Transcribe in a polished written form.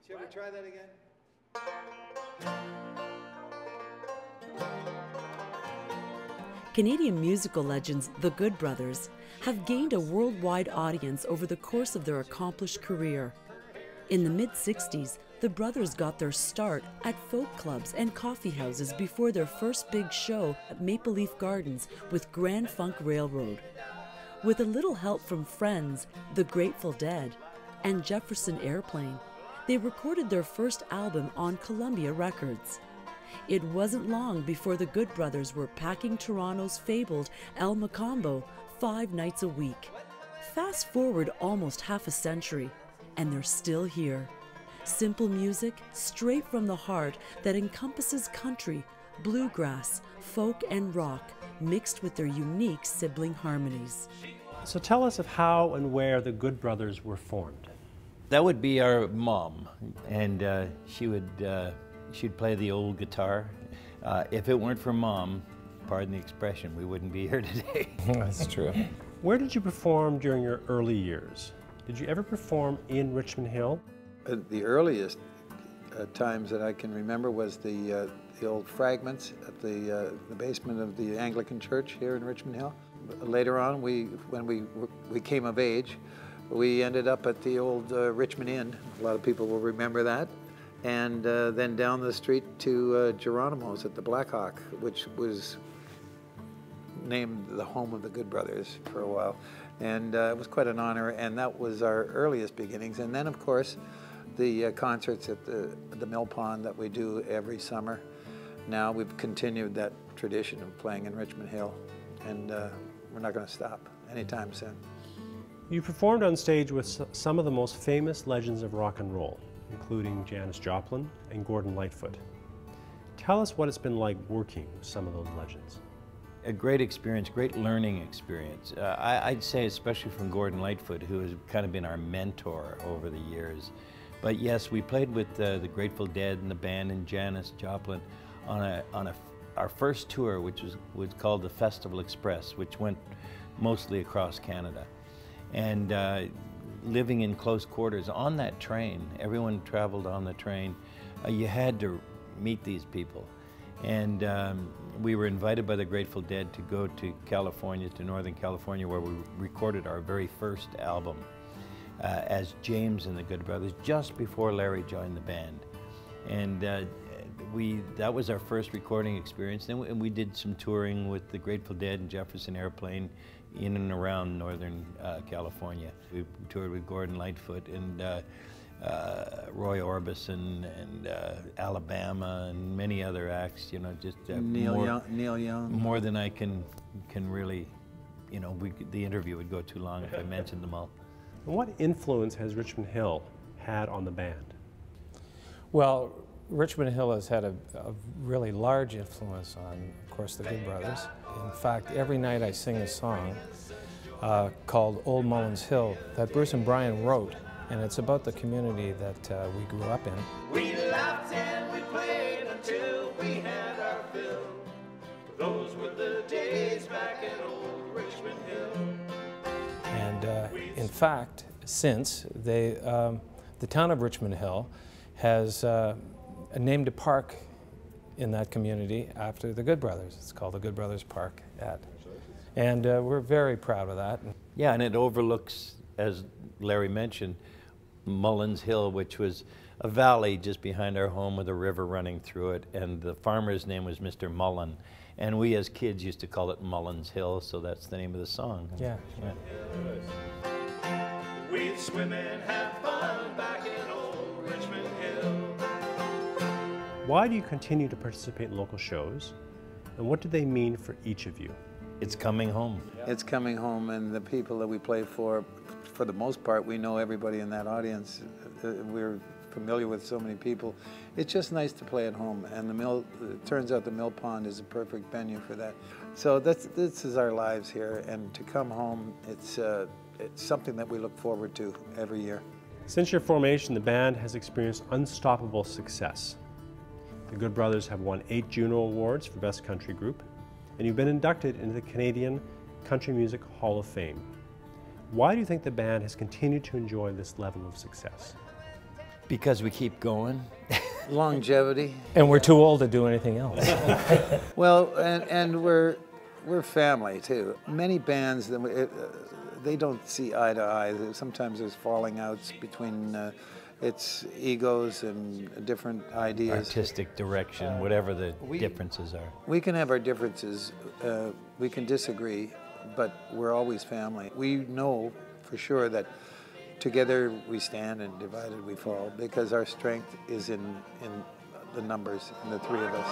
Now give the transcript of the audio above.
Shall we try that again? Canadian musical legends, the Good Brothers, have gained a worldwide audience over the course of their accomplished career. In the mid-60s, the brothers got their start at folk clubs and coffee houses before their first big show at Maple Leaf Gardens with Grand Funk Railroad. With a little help from friends, the Grateful Dead, and Jefferson Airplane, they recorded their first album on Columbia Records. It wasn't long before the Good Brothers were packing Toronto's fabled El Macombo 5 nights a week. Fast forward almost half a century, and they're still here. Simple music, straight from the heart, that encompasses country, bluegrass, folk, and rock, mixed with their unique sibling harmonies. So tell us of how and where the Good Brothers were formed. That would be our mom, and she'd play the old guitar. If it weren't for Mom, pardon the expression, we wouldn't be here today. That's true. Where did you perform during your early years? Did you ever perform in Richmond Hill? The earliest times that I can remember was the old fragments at the basement of the Anglican Church here in Richmond Hill. Later on, when we came of age, we ended up at the old Richmond Inn. A lot of people will remember that. And then down the street to Geronimo's at the Black Hawk, which was named the home of the Good Brothers for a while. And it was quite an honor, and that was our earliest beginnings. And then, of course, the concerts at the Mill Pond that we do every summer. Now we've continued that tradition of playing in Richmond Hill, and we're not going to stop anytime soon. You performed on stage with some of the most famous legends of rock and roll, including Janis Joplin and Gordon Lightfoot. Tell us what it's been like working with some of those legends. A great experience, great learning experience. I'd say especially from Gordon Lightfoot, who has kind of been our mentor over the years. But yes, we played with the Grateful Dead and the band and Janis Joplin on our first tour, which was called the Festival Express, which went mostly across Canada. And living in close quarters on that train, everyone traveled on the train, you had to meet these people. And we were invited by the Grateful Dead to go to California, to Northern California, where we recorded our very first album as James and the Good Brothers, just before Larry joined the band. And that was our first recording experience. Then we did some touring with the Grateful Dead and Jefferson Airplane in and around Northern California. We toured with Gordon Lightfoot and Roy Orbison and Alabama and many other acts, you know, just Neil Young. More than I can really, you know, the interview would go too long if I mentioned them all. And what influence has Richmond Hill had on the band? Well, Richmond Hill has had a really large influence on, of course, the Good Brothers. In fact, every night I sing a song called Old Mullins Hill that Bruce and Brian wrote, and it's about the community that we grew up in. We laughed and we played until we had our fill. Those were the days back in old Richmond Hill. And in fact, since the town of Richmond Hill has named a park in that community after the Good Brothers. It's called the Good Brothers Park. And we're very proud of that. Yeah, and it overlooks, as Larry mentioned, Mullins Hill, which was a valley just behind our home with a river running through it, and the farmer's name was Mr. Mullen. And we as kids used to call it Mullins Hill, so that's the name of the song. Yeah. We'd swim and have fun back in old Richmond Hill. Why do you continue to participate in local shows, and what do they mean for each of you? It's coming home. It's coming home, and the people that we play for the most part, we know everybody in that audience. We're familiar with so many people. It's just nice to play at home, and it turns out the Mill Pond is a perfect venue for that. So this is our lives here, and to come home, it's something that we look forward to every year. Since your formation, the band has experienced unstoppable success. The Good Brothers have won 8 Juno Awards for Best Country Group, and you've been inducted into the Canadian Country Music Hall of Fame. Why do you think the band has continued to enjoy this level of success? Because we keep going. Longevity. And we're too old to do anything else. Well, and we're family too. Many bands, they don't see eye to eye. Sometimes there's falling outs between its egos and different ideas. Artistic direction, whatever the differences are. We can have our differences, we can disagree, but we're always family. We know for sure that together we stand and divided we fall, because our strength is in the numbers, in the three of us.